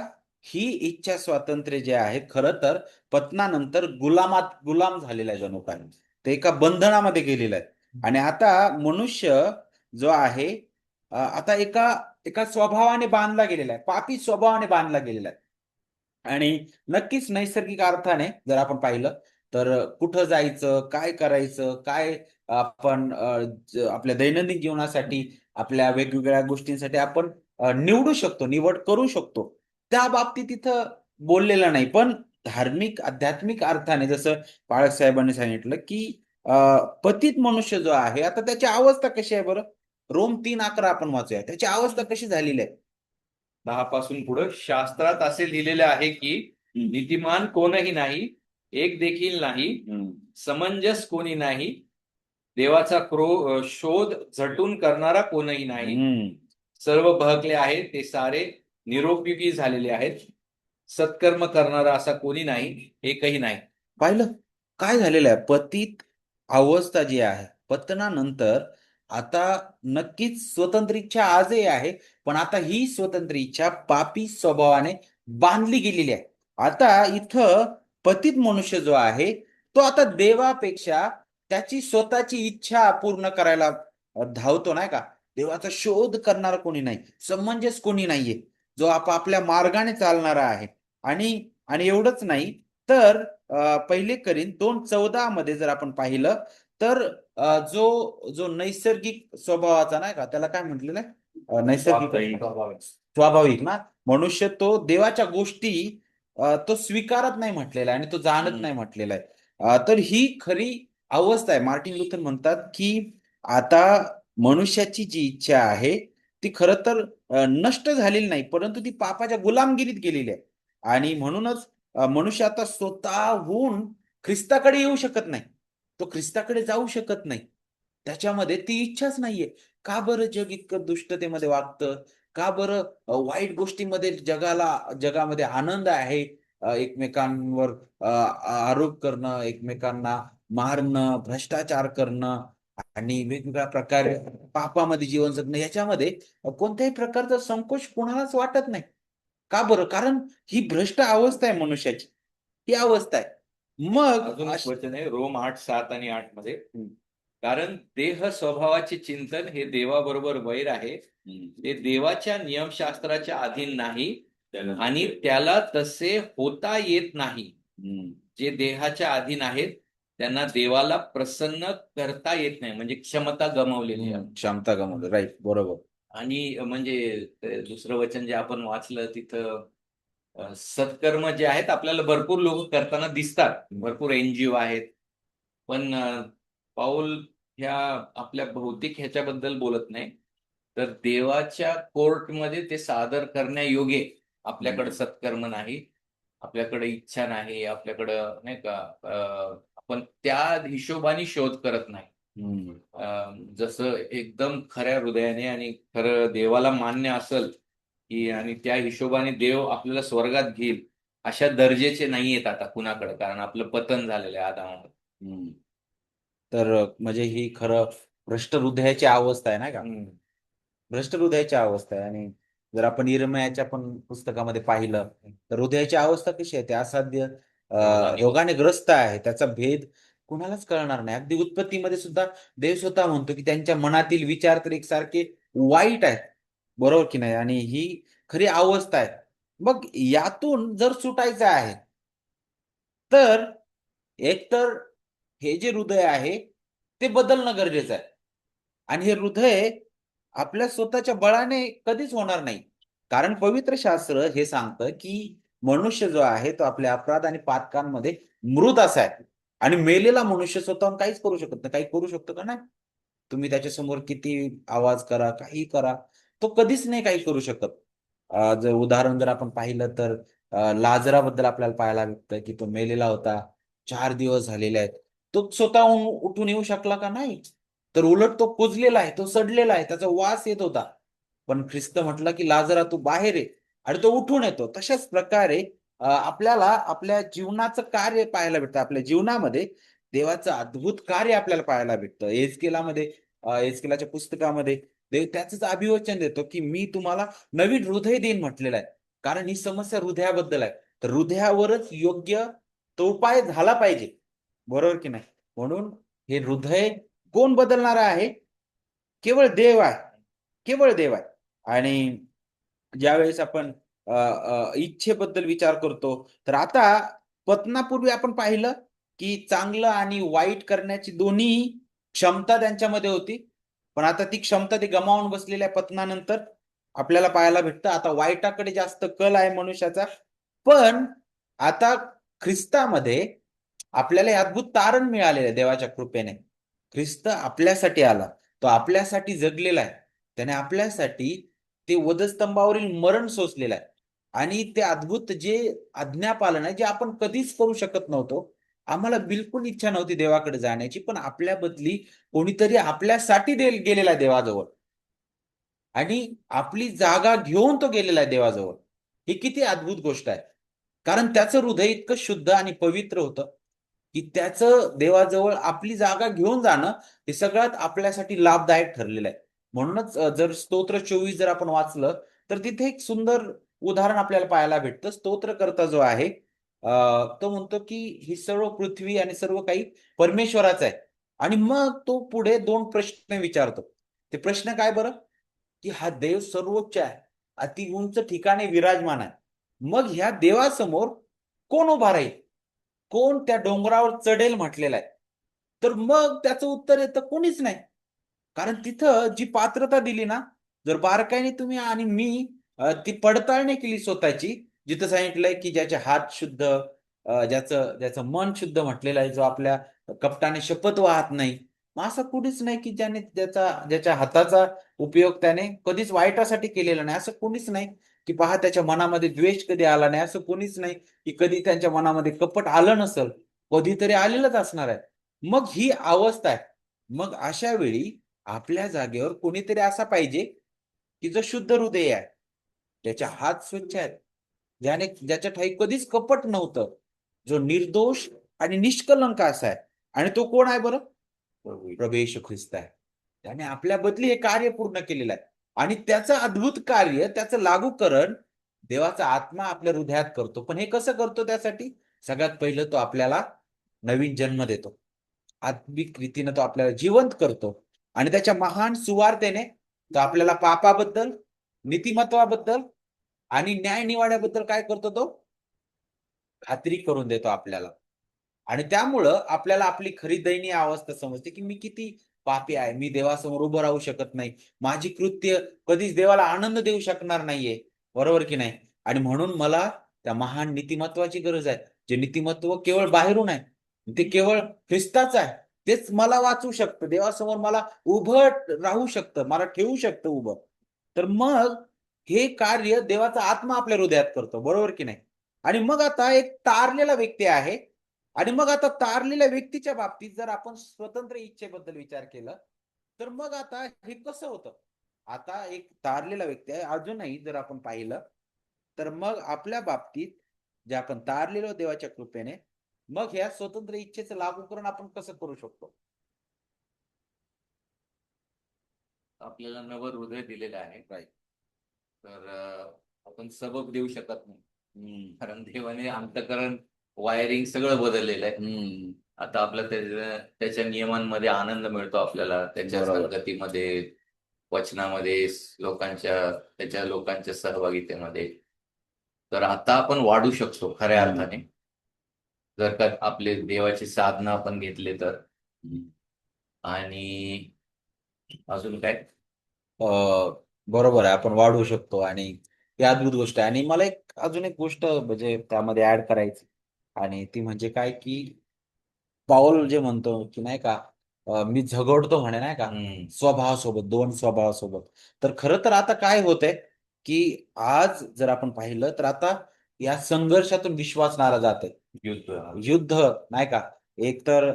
ही इच्छा स्वातंत्र्य जे आहे खरं तर पतनानंतर गुलाम झालेला आहे जणू काही. ते एका बंधनामध्ये गेलेलं आहे. आणि आता मनुष्य जो आहे आता एका एका स्वभावाने बांधला गेलेला आहे, पापी स्वभावाने बांधला गेलेला आहे. आणि नक्कीच नैसर्गिक अर्थाने जर आपण पाहिलं तर कुठं जायचं, काय करायचं, काय आपण आपल्या दैनंदिन जीवनासाठी आपल्या वेगवेगळ्या गोष्टींसाठी आपण निवडू शकतो, निवड करू शकतो. त्या बाबतीत इथं बोललेलं नाही. पण धार्मिक, आध्यात्मिक अर्थाने जसं पाळक साहेबांनी सांगितलं, की पतित मनुष्य जो आहे आता त्याची अवस्था कशी आहे बरं? रोम 3:11 आपण वाचूया. त्याची अवस्था कशी झालेली आहे? 10 पासून पुढे शास्त्रात असे लिहिलेले आहे, की नीतिमान कोणही नाही, एक देखील नाही, समंजस कोणी नाही, देवाचा शोध झटून करणारा कोणही नाही, सर्व बहकले आहेत, ते सारे निरुपयोगी झालेले आहेत, सत्कर्म करणारा असा कोणी नाही, एकही नाही. पाहिलं काय झालेलं आहे? पतित अवस्था जी आहे, पतनानंतर आता नक्कीच स्वतंत्र इच्छा आजही आहे, पण आता ही स्वतंत्र इच्छा पापी स्वभावाने बांधली गेलेली आहे. आता इथं पतित मनुष्य जो आहे तो आता देवापेक्षा त्याची स्वतःची इच्छा पूर्ण करायला धावतो, नाही का? देवाचा शोध करणारा कोणी नाही, समंजस कोणी नाहीये, जो आपापल्या मार्गाने चालणारा आहे. आणि आणि एवढंच नाही तर पहिले करीन 2:14 मध्ये जर आपण पाहिलं तर जो जो नैसर्गिक स्वभावाचा, नाही का, त्याला काय म्हटलेलं आहे? नैसर्गिक स्वाभाविक ना, मनुष्य तो देवाच्या गोष्टी तो स्वीकारत नाही म्हटलेला आहे आणि तो जाणत नाही म्हटलेला आहे. तर ही खरी अवस्था आहे. मार्टिन लुथर म्हणतात की आता मनुष्याची जी इच्छा आहे ती खरं तर नष्ट झालेली नाही, परंतु ती पापाच्या गुलामगिरीत गेलेली आहे. आणि म्हणूनच मनुष्य आता स्वतःहून ख्रिस्ताकडे येऊ शकत नाही, तो ख्रिस्ताकडे जाऊ शकत नाही, त्याच्यामध्ये ती इच्छाच नाहीये. का बरं जग इतकं दुष्टतेमध्ये वागतं? का बरं वाईट गोष्टीमध्ये जगामध्ये आनंद आहे? एकमेकांवर आरोप करणं, एकमेकांना मारणं, भ्रष्टाचार करणं आणि वेगवेगळ्या प्रकारे पापामध्ये जीवन जगणं, याच्यामध्ये कोणत्याही प्रकारचा संकोच कोणालाच वाटत नाही. का बरं? कारण ही भ्रष्ट अवस्था आहे मनुष्याची, ही अवस्था आहे. मग अजून एक वचन आहे रोम 8:7 आणि 8 मध्ये, कारण देह स्वभावाचे चिंतन हे देवाबरोबर वैर आहे, ते देवाच्या नियमशास्त्राच्या अधीन नाही आणि त्याला तसे होता येत नाही. जे देहाच्या अधीन आहेत त्यांना देवाला प्रसन्न करता येत नाही, म्हणजे क्षमता गमावलेली आहे. क्षमता गमावली, राईट, बरोबर. आणि म्हणजे दुसरं वचन जे आपण वाचलं तिथं सत्कर्म जे आहेत आपल्याला भरपूर लोक करताना दिसतात, भरपूर NGO आहेत, पण पाऊल ह्या आपल्या भौतिक ह्याच्याबद्दल बोलत नाही, तर देवाच्या कोर्टमध्ये ते सादर करण्यायोग्य आपल्याकडे सत्कर्म नाही, आपल्याकडे इच्छा नाही, आपल्याकडं नाही का आपण त्या हिशोबाने शोध करत नाही. जसं एकदम खऱ्या हृदयाने आणि खरं देवाला मान्य असेल की आणि त्या हिशोबाने देव आपल्याला स्वर्गात घेईल, अशा दर्जेचे नाही आहेत आता कुणाकडे, कारण आपलं पतन झालेलं आहे आदामावर. तर म्हणजे ही खरं भ्रष्ट हृदयाची अवस्था आहे, नाही का? भ्रष्ट हृदयाची अवस्था आहे. आणि जर आपण इर्मयाच्या पण पुस्तकामध्ये पाहिलं तर हृदयाची अवस्था कशी आहे? ते असाध्य रोगाने ग्रस्त आहे, त्याचा भेद कुणालाच कळणार नाही. अगदी उत्पत्तीमध्ये सुद्धा देव स्वतः म्हणतो की त्यांच्या मनातील विचार तर एकसारखे वाईट आहेत, बरोबर की नाही? आणि ही खरी अवस्था आहे. मग यातून जर सुटायचं आहे तर एकतर हे जे हृदय आहे ते बदलणं गरजेचं आहे. आणि हे हृदय आपल्या स्वतःच्या बळाने कधीच होणार नाही. कारण पवित्र शास्त्र हे सांगतं की मनुष्य जो आहे तो आपल्या अपराध आणि पातकांमध्ये मृत असा आहे. आणि मेलेला मनुष्य स्वतःहून काहीच करू शकत नाही. काही करू शकतो का? नाही. तुम्ही त्याच्यासमोर किती आवाज करा, काही करा, तो कधीच नाही काही करू शकत. जर उदाहरण जर आपण पाहिलं तर लाजराबद्दल आपल्याला पाहायला भेटतं की तो मेलेला होता, 4 दिवस झालेले आहेत. तो स्वतःहून उठून येऊ शकला का? नाही. तर उलट तो कुजलेला आहे, तो सडलेला आहे, त्याचा वास येत होता. पण ख्रिस्त म्हटलं की लाजरा तू बाहेर ये, आणि तो उठून येतो. तशाच प्रकारे आपल्याला आपल्या जीवनाचं कार्य पाहायला भेटतं. आपल्या जीवनामध्ये देवाचं अद्भुत कार्य आपल्याला पाहायला भेटतं. एस्केलाच्या पुस्तकामध्ये देव त्याचंच अभिवचन देतो की मी तुम्हाला नवीन हृदय देईन म्हटलेलं आहे. कारण ही समस्या हृदयाबद्दल आहे. तर हृदयावरच योग्य तो उपाय झाला पाहिजे, बरोबर की नाही? म्हणून हे हृदय कोण बदलणार आहे? केवळ देव आहे, केवळ देव आहे. आणि ज्यावेळेस आपण इच्छेबद्दल विचार करतो तर आता पतनापूर्वी आपण पाहिलं की चांगलं आणि वाईट करण्याची दोन्ही क्षमता त्यांच्यामध्ये होती. पण आता ती क्षमता ते गमावून बसलेल्या पतनानंतर आपल्याला पाहायला भेटतं आता वाईटाकडे जास्त कल आहे मनुष्याचा. पण आता ख्रिस्तामध्ये आपल्याला हे अद्भुत तारण मिळालेलं आहे देवाच्या कृपेने. ख्रिस्त आपल्यासाठी आला, तो आपल्यासाठी जगलेला आहे, त्याने आपल्यासाठी ते वधस्तंभावरील मरण सोसलेलं आहे. आणि ते अद्भुत जे आज्ञापालन आहे जे आपण कधीच करू शकत नव्हतो. आम्हाला बिलकुल इच्छा नव्हती देवाकडे जाण्याची, पण आपल्या बदली कोणीतरी आपल्यासाठी गेलेला आहे देवाजवळ आणि आपली जागा घेऊन तो गेलेला आहे देवाजवळ. ही किती अद्भुत गोष्ट आहे. कारण त्याचं हृदय इतकं शुद्ध आणि पवित्र होतं की त्याचं देवाजवळ आपली जागा घेऊन जाणं हे सगळ्यात आपल्यासाठी लाभदायक ठरलेलं आहे. म्हणूनच जर स्तोत्र 24 जर आपण वाचलं तर तिथे एक सुंदर उदाहरण आपल्याला पाहायला भेटतं. स्तोत्रकर्ता जो आहे तो म्हणतो की ही सर्व पृथ्वी आणि सर्व काही परमेश्वराचं आहे. आणि मग तो पुढे 2 प्रश्न विचारतो. ते प्रश्न काय बरं? की हा देव सर्वोच्च आहे, अति उंच ठिकाणी विराजमान आहे. मग ह्या देवासमोर कोण उभा राहील? कोण त्या डोंगरावर चढेल म्हटलेलं आहे. तर मग त्याचं उत्तर येतं कोणीच नाही. कारण तिथं जी पात्रता दिली ना, जर बारकाईने तुम्ही आणि मी ती पडताळणी केली स्वतःची, जिथं सांगितलंय की ज्याचे हात शुद्ध, ज्याचं ज्याचं मन शुद्ध म्हटलेलं आहे, जो आपल्या कपटाने शपथ वाहत नाही. मग असं कुणीच नाही की ज्याच्या हाताचा उपयोग त्याने कधीच वाईटासाठी केलेला नाही. असं कोणीच नाही की पहा त्याच्या मनामध्ये द्वेष कधी आला नाही. असं कोणीच नाही की कधी त्यांच्या मनामध्ये कपट आलं नसेल. कधीतरी आलेलंच असणार आहे. मग ही अवस्था आहे. मग अशा वेळी आपल्या जागेवर कोणीतरी असा पाहिजे की जो शुद्ध हृदय आहे, ज्याचे हात स्वच्छ आहेत, ज्याच्या ठायी कधीच कपट नव्हतं, जो निर्दोष आणि निष्कलंक असा आहे. आणि तो कोण आहे बरं? प्रभू येशू ख्रिस्त आहे. त्याने आपल्या बदली हे कार्य पूर्ण केलेलं आहे. आणि त्याचं अद्भुत कार्य, त्याचं लागूकरण देवाचा आत्मा आपल्या हृदयात करतो. पण हे कसं करतो? त्यासाठी सगळ्यात पहिलं तो आपल्याला नवीन जन्म देतो. आत्मिक रीतीनं तो आपल्याला जिवंत करतो. आणि त्याच्या महान सुवार्तेने तो आपल्याला पापाबद्दल, नीतिमत्वाबद्दल आणि न्याय-निवाड्याबद्दल काय करतो तो? खात्री करून देतो आपल्याला. आणि त्यामुळं आपल्याला आपली खरी दयनीय अवस्था समजते, की मी किती पापी आहे. मी देवासमोर उभं राहू शकत नाही. माझी कृत्य कधीच देवाला आनंद देऊ शकणार नाहीये. बरोबर की नाही? आणि म्हणून मला त्या महान नीतिमत्वाची गरज आहे. जे नीतिमत्व केवळ बाहेरून आहे. ते केवळ ख्रिस्ताचं आहे. तेच मला वाचवू शकतं. देवासमोर मला उभं राहू शकतं. मला ठेवू शकतं उभं. तर मग हे कार्य देवाचा आत्मा आपल्या हृदयात करतो. बरोबर की नाही? आणि मग आता एक तारलेला व्यक्ती आहे. आणि मग आता तारलेल्या व्यक्तीच्या बाबतीत जर आपण स्वतंत्र इच्छेबद्दल विचार केला, तर मग आता हे कसं होतं? आता एक तारलेला व्यक्ती आहे. अजूनही जर आपण पाहिलं, तर मग आपल्या बाबतीत जे आपण तारलेलो देवाच्या कृपेने, मग ह्या स्वतंत्र इच्छेचं लागूकरण आपण कसं करू शकतो? आपल्याला नवं हृदय दिलेलं आहे. राईट. तर आपण सबब देऊ शकत नाही. हम्म. कारण देवाने अंतःकरण वायरिंग सगळं बदललेलं आहे. हम्म. आता आपला त्याच्या नियमांमध्ये आनंद मिळतो आपल्याला, त्याच्या बरोबर. संगतीमध्ये, वचनामध्ये, त्याच्या लोकांच्या सहभागितेमध्ये. तर आता आपण वाढू शकतो खऱ्या अर्थाने, जर का आपले देवाची साधना आपण घेतले तर. आणि अजून काय? बरोबर आहे. आपण वाढवू शकतो आणि ही अद्भुत गोष्ट आहे. आणि मला अजून एक गोष्ट म्हणजे त्यामध्ये ऍड करायची, आणि ती म्हणजे काय की पाऊल जे म्हणतो की नाही का, मी झगडतो म्हणे नाही का, स्वभावासोबत, 2 स्वभावासोबत. तर खरं तर आता काय होतंय की आज जर आपण पाहिलं तर आता या संघर्षातून विश्वास नारा जातोय. युद्ध नाही का, एक तर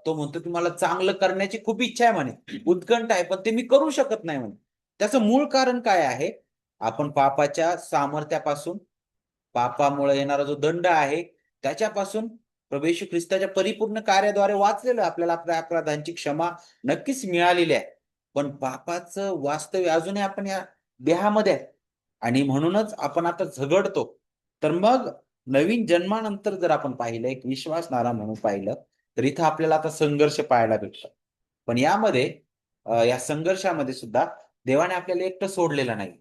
तो म्हणतो की मला चांगलं करण्याची खूप इच्छा आहे म्हणे, उत्कंठ आहे, पण ते मी करू शकत नाही म्हणे. त्याचं मूळ कारण काय आहे? आपण पापाच्या सामर्थ्यापासून, पापामुळे येणारा जो दंड आहे त्याच्यापासून प्रभू येशू ख्रिस्ताच्या परिपूर्ण कार्याद्वारे वाचलेलं, आपल्याला आपल्या अपराधांची क्षमा नक्कीच मिळालेली आहे. पण पापाचं वास्तव्य अजूनही आपण या देहामध्ये आहे. आणि म्हणूनच आपण आता झगडतो. तर मग नवीन जन्मानंतर जर आपण पाहिलं, एक विश्वासणारा म्हणून पाहिलं, तर इथं आपल्याला आता संघर्ष पाहायला भेटतो. पण यामध्ये या संघर्षामध्ये सुद्धा देवाने आपल्याला एकटं सोडलेलं नाही.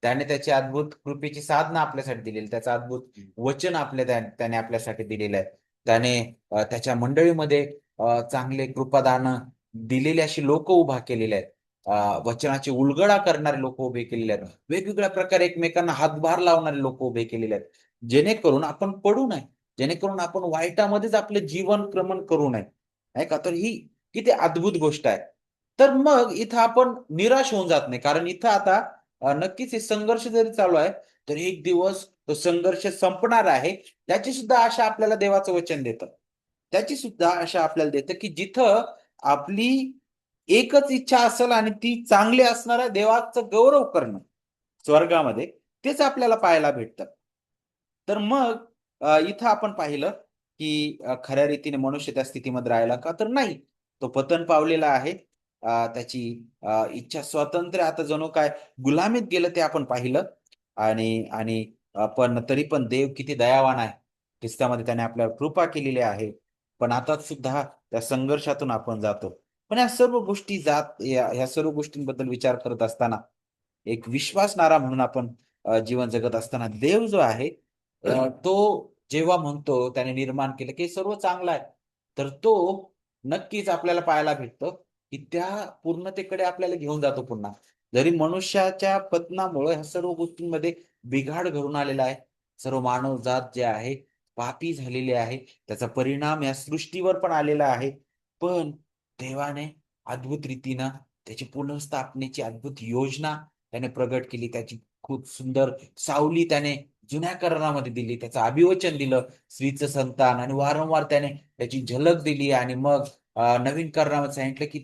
त्याने त्याची अद्भुत कृपेची साधना आपल्यासाठी दिलेली, त्याचं अद्भुत वचन त्याने आपल्यासाठी दिलेलं आहे. त्याने त्याच्या मंडळीमध्ये चांगले कृपादान दिलेली अशी लोक उभा केलेले आहेत. वचनाची उलगडा करणारे लोक उभे केलेले आहेत. वेगवेगळ्या प्रकारे एकमेकांना हातभार लावणारे लोक उभे केलेले आहेत. जेणेकरून आपण पडू नये, जेणेकरून आपण वाईटामध्येच आपलं जीवन क्रमण करू नये, नाही का? तर ही किती अद्भुत गोष्ट आहे. तर मग इथं आपण निराश होऊन जात नाही, कारण इथं आता नक्कीच हे संघर्ष जरी चालू आहे, तर एक दिवस तो संघर्ष संपणार आहे. त्याची सुद्धा आशा आपल्याला देवाचं वचन देतं. त्याची सुद्धा आशा आपल्याला देतं की जिथं आपली एकच इच्छा असेल आणि ती चांगली असणार आहे, देवाचं गौरव करणं स्वर्गामध्ये, तेच आपल्याला पाहायला भेटतं. तर मग इथं आपण पाहिलं की खऱ्या रीतीने मनुष्य त्या स्थितीमध्ये राहिला का? तर नाही. तो पतन पावलेला आहे. त्याची इच्छा स्वातंत्र्य आता जणू काय गुलामीत गेलं ते आपण पाहिलं. आणि आणि पण तरी पण देव किती दयावान आहे. ख्रिस्तामध्ये त्याने आपल्यावर कृपा केलेली आहे. पण आता सुद्धा त्या संघर्षातून आपण जातो. पण या सर्व गोष्टी ह्या सर्व गोष्टींबद्दल विचार करत असताना एक विश्वासणारा म्हणून आपण जीवन जगत असताना देव जो आहे तो जेव्हा म्हणतो त्याने निर्माण केलं की सर्व चांगलं आहे, तर तो नक्कीच आपल्याला पाहायला भेटतो की त्या पूर्णतेकडे आपल्याला घेऊन जातो पुन्हा. जरी मनुष्याच्या पतनामुळे ह्या सर्व गोष्टींमध्ये बिघाड घडून आलेला आहे, सर्व मानवजात जे आहे पापी झालेली आहे, त्याचा परिणाम या सृष्टीवर पण आलेला आहे. पण देवाने अद्भुत रीतीनं त्याची पुनर्स्थापनेची अद्भुत योजना त्याने प्रगट केली. त्याची खूप सुंदर सावली त्याने जुन्या करारामध्ये दिली. त्याचं अभिवचन दिलं, स्त्रीचं संतान, आणि वारंवार त्याने त्याची झलक दिली. आणि मग नवीन करारामध्ये सांगितलं की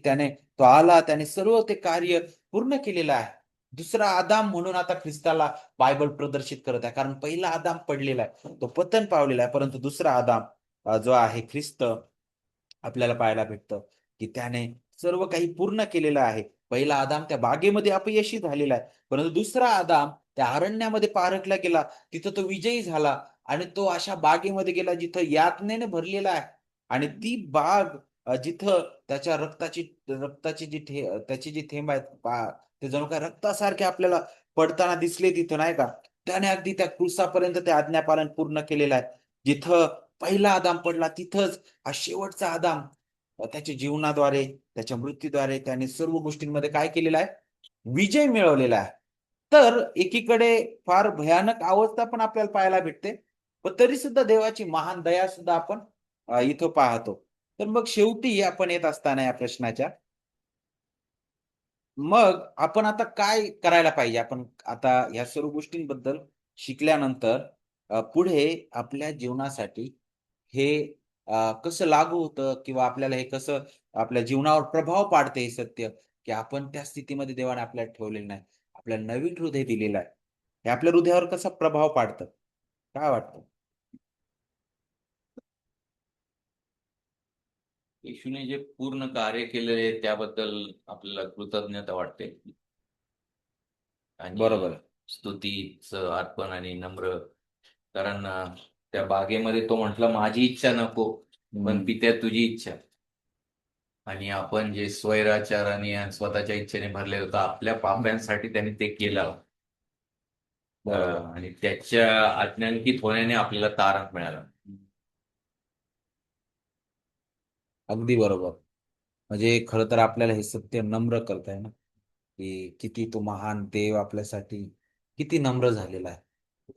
तो आला, त्याने सर्व ते कार्य पूर्ण केलेलं आहे. दुसरा आदाम म्हणून आता ख्रिस्ताला बायबल प्रदर्शित करत आहे, कारण पहिला आदाम पडलेला आहे, तो पतन पावलेला आहे. परंतु दुसरा आदाम जो आहे ख्रिस्त, आपल्याला पाहायला भेटतं की त्याने सर्व काही पूर्ण केलेलं आहे. पहिला आदाम त्या बागेमध्ये अपयशी झालेला आहे, परंतु दुसरा आदाम त्या अरण्यामध्ये पारखला गेला, तिथं तो विजयी झाला. आणि तो अशा बागेमध्ये गेला जिथं यातनेने भरलेला आहे. आणि ती बाग जिथं त्याच्या रक्ताची त्याचे जे थेंब आहेत ते जणू काय रक्तासारखे आपल्याला पडताना दिसले तिथं, नाही का. त्याने अगदी त्या क्रूसापर्यंत ते आज्ञापालन पूर्ण केलेलं आहे. जिथं पहिला आदाम पडला तिथंच हा शेवटचा आदाम त्याच्या जीवनाद्वारे, त्याच्या मृत्यूद्वारे त्याने सर्व गोष्टींमध्ये काय केलेला आहे, विजय मिळवलेला आहे. तर एकीकडे फार भयानक अवस्था पण आपल्याला पाहायला भेटते, पण तरी सुद्धा देवाची महान दया सुद्धा आपण इथं पाहतो. तर मग शेवटी आपण येत असताना या प्रश्नाच्या, मग आपण आता काय करायला पाहिजे? आपण आता या सर्व गोष्टींबद्दल शिकल्यानंतर पुढे आपल्या जीवनासाठी हे कसं लागू होतं, किंवा आपल्याला हे कसं आपल्या जीवनावर प्रभाव पाडते हे सत्य, की आपण त्या स्थितीमध्ये देवाने आपल्याला ठेवलेलं नाही. आपल्याला नवीन हृदय दिलेलं आहे. हे आपल्या हृदयावर कसा प्रभाव पाडतं? काय वाटतं? येशूने जे पूर्ण कार्य केलेले त्याबद्दल आपल्याला कृतज्ञता वाटते. आणि बरोबर. स्तुतीचं अर्पण आणि नम्र, कारण त्या बागेमध्ये तो म्हटला, माझी इच्छा नको पण पित्या तुझी इच्छा. आणि आपण जे स्वैराचाराने आणि स्वतःच्या इच्छेने भरले होतं, आपल्या पाप्यांसाठी त्यांनी ते केलं. बरोबर. आणि त्याच्या आज्ञांकित होण्याने आपल्याला तारण मिळालं. अगदी बरोबर. म्हणजे खरं तर आपल्याला हे सत्य नम्र करताय ना, की किती तो महान देव आपल्यासाठी किती नम्र झालेला आहे.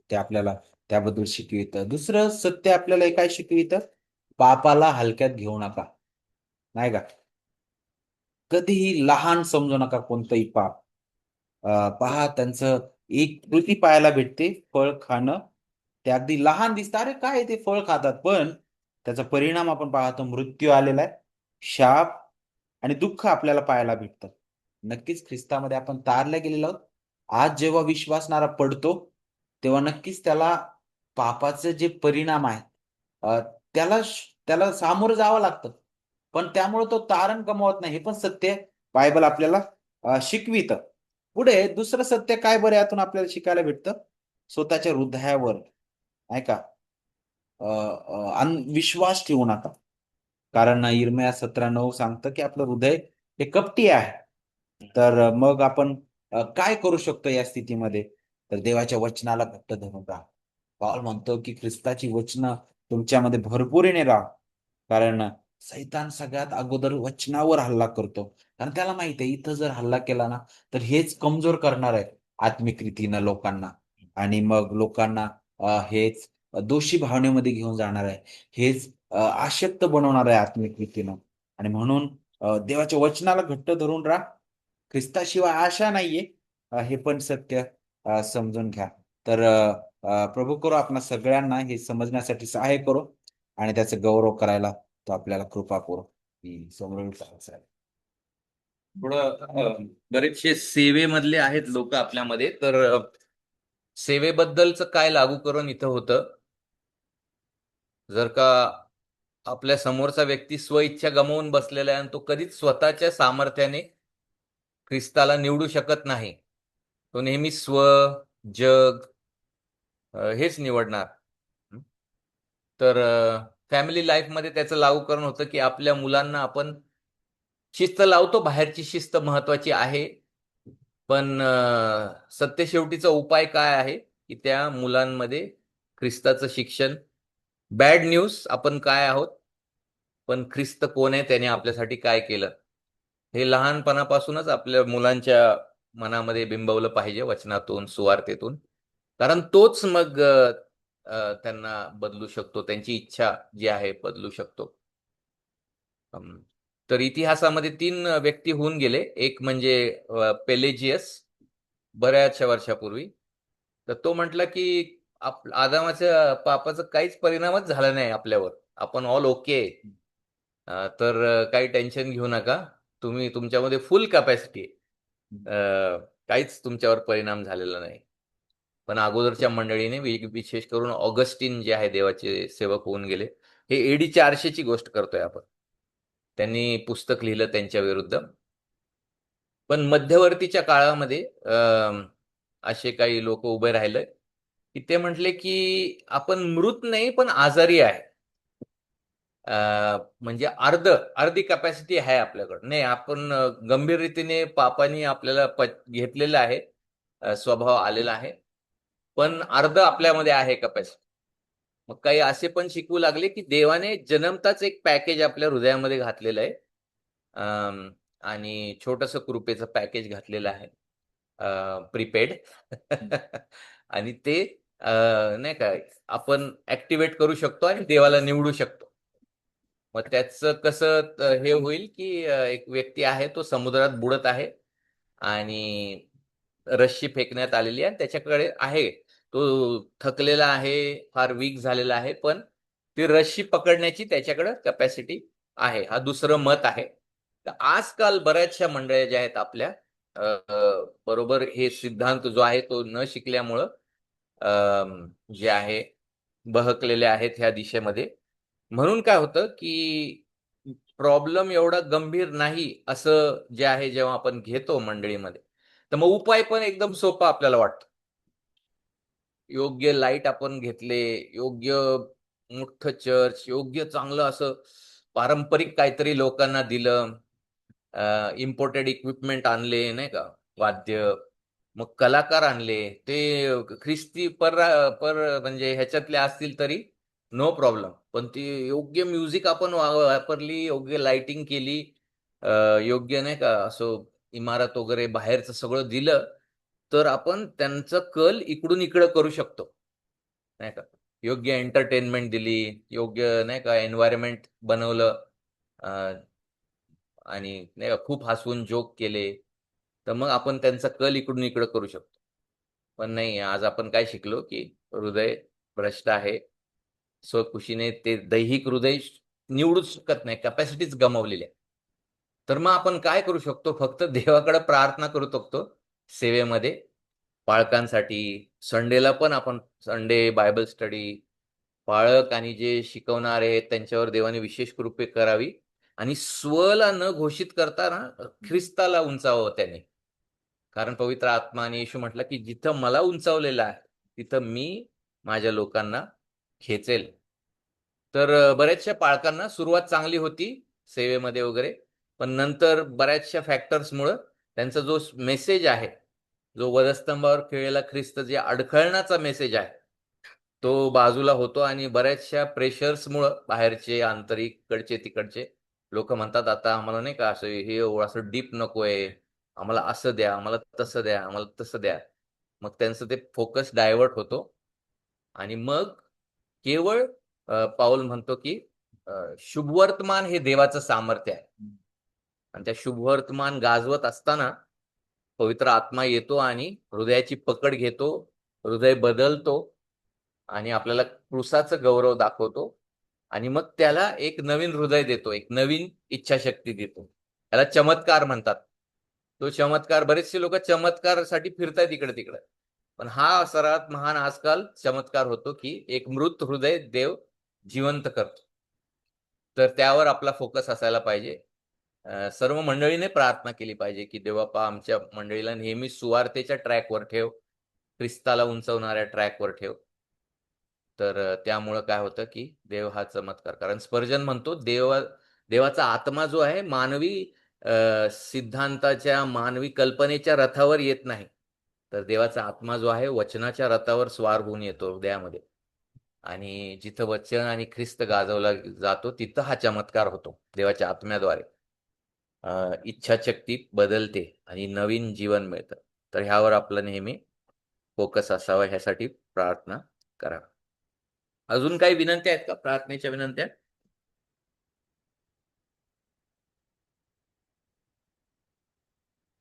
ते आपल्याला त्याबद्दल शिकवितं. दुसरं सत्य आपल्याला हे काय शिकवितं? पापाला हलक्यात घेऊ नका, नाही का? कधीही लहान समजू नका कोणतंही पाप. पहा, त्यांचं एक कृती पाहायला भेटते, फळ खाणं. ते अगदी लहान दिसतं, अरे काय ते फळ खातात, पण त्याचा परिणाम आपण पाहतो, मृत्यू आलेला आहे, शाप आणि दुःख आपल्याला पाहायला भेटतं. नक्कीच ख्रिस्तामध्ये आपण तारल्या गेलेलो आहोत. आज जेव्हा विश्वासणारा पडतो, तेव्हा नक्कीच त्याला पापाचे जे परिणाम आहेत अ, त्याला सामोरं जावं लागतं. पण त्यामुळे तो तारण गमावत नाही, हे पण सत्य बायबल आपल्याला शिकवितं. पुढे दुसरं सत्य काय बरं यातून आपल्याला शिकायला भेटतं? स्वतःच्या हृदयावर, नाही का, विश्वास ठेवू नका. कारण यिर्मया 17:9 सांगतं, की आपलं हृदय हे कपटी आहे. तर मग आपण काय करू शकतो या स्थितीमध्ये? तर देवाच्या वचनाला घट्ट धरून राहा. पौल म्हणतो, की ख्रिस्ताची वचनं तुमच्यामध्ये भरपुरीने राहा. कारण सैतान सगळ्यात अगोदर वचनावर हल्ला करतो. कारण त्याला माहिती आहे, इथं जर हल्ला केला ना, तर हेच कमजोर करणार आहे आत्मिक रीतीनं लोकांना. आणि मग लोकांना हेच दोषी भावनेमध्ये घेऊन जाणार आहे. हेच अशक्त बनवणार आहे आत्मिक रीतीनं. आणि म्हणून देवाच्या वचनाला घट्ट धरून राहा. ख्रिस्ताशिवाय आशा नाहीये, हे पण सत्य समजून घ्या. तर प्रभू करो आपणा सगळ्यांना हे समजण्यासाठी सहाय्य करो, आणि त्याचा गौरव करायला तो आपल्याला कृपा करो. ही समोरील आहे. थोडं बरेचसे सेवेमधले आहेत लोक आपल्यामध्ये, तर सेवेबद्दलच काय लागू करून इथं होतं, जर का आपल्या समोरचा व्यक्ती स्वइच्छा गमावून बसलेला आहे आणि तो कधीच स्वतःच्या सामर्थ्याने ख्रिस्ताला निवडू शकत नाही, तो नेहमी जग हेच निवडणार. तर फॅमिली लाईफमध्ये त्याचं लागूकरण होतं की आपल्या मुलांना आपण शिस्त लावतो, बाहेरची शिस्त महत्वाची आहे, पण सत्य शेवटीचा उपाय काय आहे की त्या मुलांमध्ये ख्रिस्ताचं शिक्षण, बॅड न्यूज आपण काय आहोत, पण ख्रिस्त कोण आहे, त्याने आपल्यासाठी काय केलं, हे लहानपणापासूनच आपल्या मुलांच्या मनामध्ये बिंबवलं पाहिजे, वचनातून, सुवार्तेतून. कारण तोच मग त्यांना बदलू शकतो, त्यांची इच्छा जी आहे बदलू शकतो. तर इतिहासामध्ये 3 व्यक्ती होऊन गेले. एक म्हणजे पेलेजियस, बऱ्याचशा वर्षापूर्वी. तर तो म्हटला की आदामाच्या पापाचा काहीच परिणामच झाला नाही आपल्यावर, आपण ऑल ओके. तर काही टेन्शन घेऊ नका, तुम्ही तुमच्यामध्ये फुल कॅपॅसिटी आहे, काहीच तुमच्यावर परिणाम झालेला नाही. पण अगोदरच्या मंडळीने विशेष करून ऑगस्टिन जे आहे देवाचे सेवक होऊन गेले, हे AD 400ची गोष्ट करतोय आपण. त्यांनी पुस्तक लिहिलं त्यांच्या विरुद्ध. पण मध्यवर्तीच्या काळामध्ये असे काही लोक उभे राहिले की ते म्हटले की आपण मृत नाही पण आजारी आहे. म्हणजे अर्धी कॅपॅसिटी आहे आपल्याकडे. नाही, आपण गंभीर रीतीने पापाने आपल्याला घेतलेलं आहे, स्वभाव आलेला आहे, पण अर्ध आपल्यामध्ये आहे कॅपॅसिटी. मग काही असे पण शिकवू लागले की देवाने जन्मताच एक पॅकेज आपल्या हृदयामध्ये घातलेलं आहे, आणि छोटंसं कृपेचं पॅकेज घातलेलं आहे, प्रीपेड. आणि ते नाही का आपण ऍक्टिव्हेट करू शकतो आणि देवाला निवडू शकतो. मग त्याचं कसं हे होईल की एक व्यक्ती आहे, तो समुद्रात बुडत आहे आणि रस्सी फेकण्यात आलेली आहे, त्याच्याकडे आहे, तो थकलेला आहे, फार वीक झालेला आहे, पण ती रस्सी पकडण्याची त्याच्याकडे कॅपॅसिटी आहे. हा दुसरं मत आहे. तर आजकाल बऱ्याचशा मंडळ्या ज्या आहेत आपल्या बरोबर हे सिद्धांत जो आहे तो न शिकल्यामुळं जे आहे बहकलेले आहेत ह्या दिशेमध्ये. म्हणून काय होतं की प्रॉब्लेम एवढा गंभीर नाही असं जे आहे जेव्हा आपण घेतो मंडळीमध्ये, तर मग उपाय पण एकदम सोपा आपल्याला वाटतो. योग्य लाईट आपण घेतले, योग्य मोठं चर्च, योग्य चांगलं असं पारंपरिक काहीतरी लोकांना दिलं, इम्पोर्टेड इक्विपमेंट आणले नाही का, वाद्य, मग कलाकार आणले, ते ख्रिस्ती पर म्हणजे ह्याच्यातले असतील तरी नो प्रॉब्लेम, पण ती योग्य म्युझिक आपण वापरली, योग्य लाइटिंग केली, योग्य नाही का असं इमारत वगैरे बाहेरचं सगळं दिलं, तर आपण त्यांचं कल इकडून इकडं करू शकतो नाही का. योग्य एंटरटेनमेंट दिली, योग्य नाही का एन्व्हायरमेंट बनवलं, आणि नाही का खूप हसवून जोक केले, तर मग आपण त्यांचा कल इकडून इकडं करू शकतो. पण नाही, आज आपण काय शिकलो की हृदय भ्रष्ट आहे, स्वखुशीने ते दैहिक हृदय निवडूच शकत नाही, कॅपॅसिटीच गमावलेली आहे. तर मग आपण काय करू शकतो, फक्त देवाकडे प्रार्थना करू शकतो सेवेमध्ये, पाळकांसाठी. संडेला पण आपण संडे बायबल स्टडी, पाळक आणि जे शिकवणारे आहेत त्यांच्यावर देवाने विशेष कृपा करावी, आणि स्वला न घोषित करताना ख्रिस्ताला उंचावं त्याने. कारण पवित्र आत्मा आणि येशू म्हटलं की जिथं मला उंचावलेलं आहे तिथं मी माझ्या लोकांना खेचेल. तर बऱ्याचशा पाळकांना सुरुवात चांगली होती सेवेमध्ये वगैरे, पण नंतर बऱ्याचशा फॅक्टर्समुळं त्यांचा जो मेसेज आहे, जो वधस्तंभावर खेळलेला ख्रिस्त, जे अडखळण्याचा मेसेज आहे, तो बाजूला होतो. आणि बऱ्याचशा प्रेशर्समुळं बाहेरचे, आंतरिककडचे, तिकडचे लोक म्हणतात आता आम्हाला नाही का असं हे असं डीप नकोय, आम्हाला असं द्या, आम्हाला तसं द्या, आम्हाला तसं द्या. मग त्यांचं ते फोकस डायव्हर्ट होतो, आणि मग केवळ पाऊल म्हणतो की शुभवर्तमान हे देवाचं सामर्थ्य आहे, आणि त्या शुभवर्तमान गाजवत असताना पवित्र आत्मा येतो आणि हृदयाची पकड घेतो, हृदय बदलतो, आणि आपल्याला क्रूसाचं गौरव दाखवतो, आणि मग त्याला एक नवीन हृदय देतो, एक नवीन इच्छाशक्ती देतो. त्याला चमत्कार म्हणतात. तो चमत्कार, बरेचसे लोक चमत्कारासाठी फिरतात इकडे तिकडे, पण हा सर्वात महान आजकाल चमत्कार होतो की एक मृत हृदय देव जिवंत करतो. तर त्यावर आपला फोकस असायला पाहिजे. सर्व मंडळीने प्रार्थना केली पाहिजे की देवाप्पा आमच्या मंडळीला नेहमी सुवार्तेच्या ट्रॅकवर ठेव, ख्रिस्ताला उंचवणाऱ्या ट्रॅकवर ठेव. तर त्यामुळं काय होतं की देव हा चमत्कार, कारण स्पर्जन म्हणतो देवाचा आत्मा जो आहे मानवी सिद्धांताच्या, मानवी कल्पनेच्या रथावर येत नाही, तर देवाचा आत्मा जो आहे वचनाच्या रथावर स्वार होऊन येतो हृदयामध्ये, आणि जिथं वचन आणि ख्रिस्त गाजवला जातो तिथं हा चमत्कार होतो देवाच्या आत्म्याद्वारे. इच्छाशक्ती बदलते आणि नवीन जीवन मिळतं. तर ह्यावर आपला नेहमी फोकस असावा, ह्यासाठी प्रार्थना करा. अजून काही विनंत्या आहेत का, प्रार्थनेच्या विनंत्या?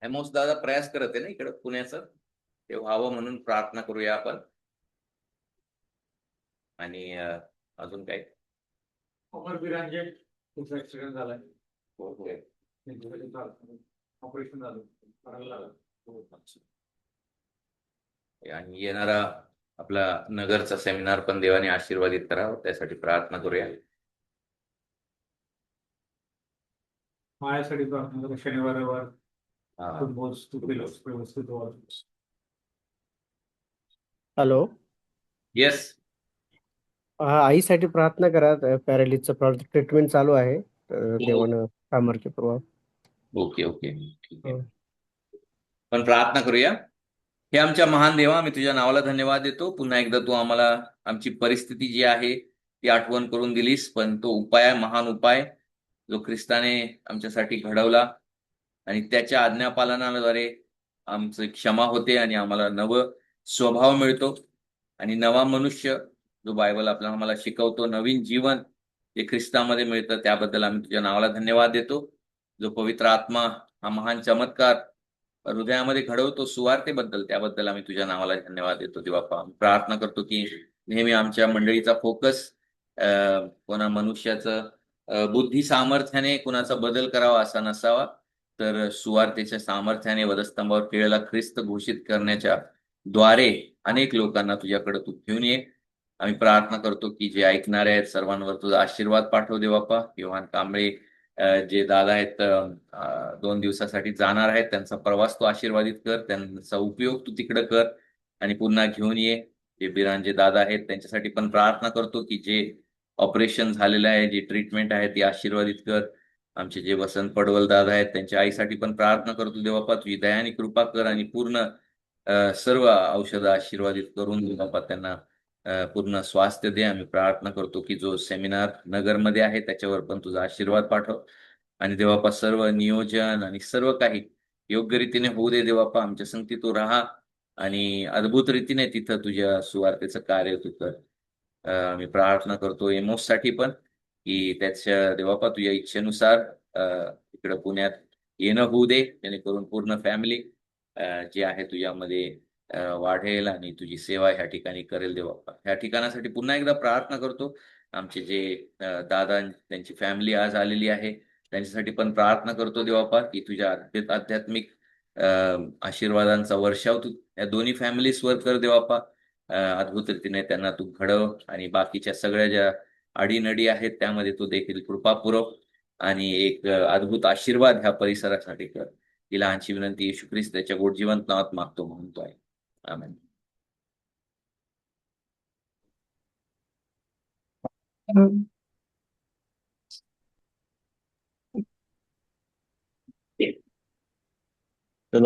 एमोस दादा प्रयास करत आहे ना इकडं पुण्याचं, ते व्हावं म्हणून प्रार्थना करूया आपण. आणि अजून काय? अमर बिरांजे खूप ऍक्सिडेंट झालाय, होय. ऑपरेशन झालं, करायला लागलं. आणि येणारा आपला नगरचा सेमिनार पण देवाने आशीर्वादित करावं, त्यासाठी प्रार्थना करूया. माझ्यासाठी प्रार्थना करा. शनिवार रविवार हा. व्यवस्थित व्हावं. हॅलो. येस. हा, आईसाठी प्रार्थना करा. पॅरालिसचं ट्रीटमेंट चालू आहे. देवानं सामर्थ्य पुरवावं. ओके ओके ठीक आहे. हो. पण प्रार्थना करूया. हे आमच्या महान देवा, आम्ही तुझ्या नावाला धन्यवाद देतो. पुन्हा एकदा तू आम्हाला आमची परिस्थिती जी आहे ती आठवण करून दिलीस, पण तो उपाय, महान उपाय जो ख्रिस्ताने आमच्यासाठी घडवला, आणि त्याच्या आज्ञापालनाद्वारे आमचं क्षमा होते आणि आम्हाला नवं स्वभाव मिळतो, आणि नवा मनुष्य जो बायबल आपल्याला आम्हाला शिकवतो, नवीन जीवन जे ख्रिस्तामध्ये मिळतं, त्याबद्दल आम्ही तुझ्या नावाला धन्यवाद देतो. जो पवित्र आत्मा हा महान चमत्कार हृदयामध्ये घडवतो सुवार्तेबद्दल, त्याबद्दल आम्ही तुझ्या नावाला धन्यवाद देतो. देवाप्पा, प्रार्थना करतो की नेहमी आमच्या मंडळीचा फोकस कोणा मनुष्याचं बुद्धी सामर्थ्याने कुणाचा बदल करावा असा नसावा, तर सुवार्तेच्या सामर्थ्याने वधस्तंभावर केलेला ख्रिस्त घोषित करण्याच्या द्वारे अनेक लोकांना तुझ्याकडे तू घेऊन ये. आम्ही प्रार्थना करतो की जे ऐकणारे आहेत सर्वांवर तुझा आशीर्वाद पाठव देवाप्पा. योहान कांबळे जे दादा आहेत 2 दिवसासाठी जाणार आहेत, त्यांचा प्रवास तू आशीर्वादित कर, त्यांचा उपयोग तू तिकडं कर आणि पुन्हा घेऊन ये. जे बिरांजे दादा आहेत त्यांच्यासाठी पण प्रार्थना करतो की जे ऑपरेशन झालेलं आहे, जी ट्रीटमेंट आहे ती आशीर्वादित कर. आमचे जे वसंत पडवल दादा आहेत त्यांच्या आईसाठी पण प्रार्थना करतो देवाप्पा, तुझी दया आणि कृपा कर आणि पूर्ण सर्व औषधं आशीर्वादित करून देवाप्पा त्यांना पूर्ण स्वास्थ्य दे. आम्ही प्रार्थना करतो की जो सेमिनार नगरमध्ये आहे त्याच्यावर पण तुझा आशीर्वाद पाठव, आणि देवाप्पा सर्व नियोजन आणि सर्व काही योग्य रीतीने होऊ दे देवाप्पा. आमच्या संगती तू राहा आणि अद्भुत रीतीने तिथं तुझ्या सुवार्तेचं कार्य तू कर. आम्ही प्रार्थना करतो एमोससाठी पण की त्याच्या देवाप्पा तुझ्या इच्छेनुसार इकडं पुण्यात येणं होऊ दे, जेणेकरून पूर्ण फॅमिली जी आहे तुझ्यामध्ये वाढेल आणि तुझी सेवा ह्या ठिकाणी करेल देवाप्पा. ह्या ठिकाणासाठी पुन्हा एकदा प्रार्थना करतो. आमचे जे दादा, त्यांची फॅमिली आज आलेली आहे, त्यांच्यासाठी पण प्रार्थना करतो देवाप्पा की तुझ्या आध्यात्मिक आशीर्वादांचा वर्षाव तू या दोन्ही फॅमिलीजवर कर देवाप्पा. अद्भुत रीतीने त्यांना तू घडव आणि बाकीच्या सगळ्या ज्या अडीनडी आहेत त्यामध्ये तू देखील कृपा पुरव आणि एक अद्भुत आशीर्वाद ह्या परिसरासाठी कर. ही लहानशी विनंती येशू ख्रिस्त त्याच्या गोड जिवंत नावात मागतो म्हणतो आहे. आमेन.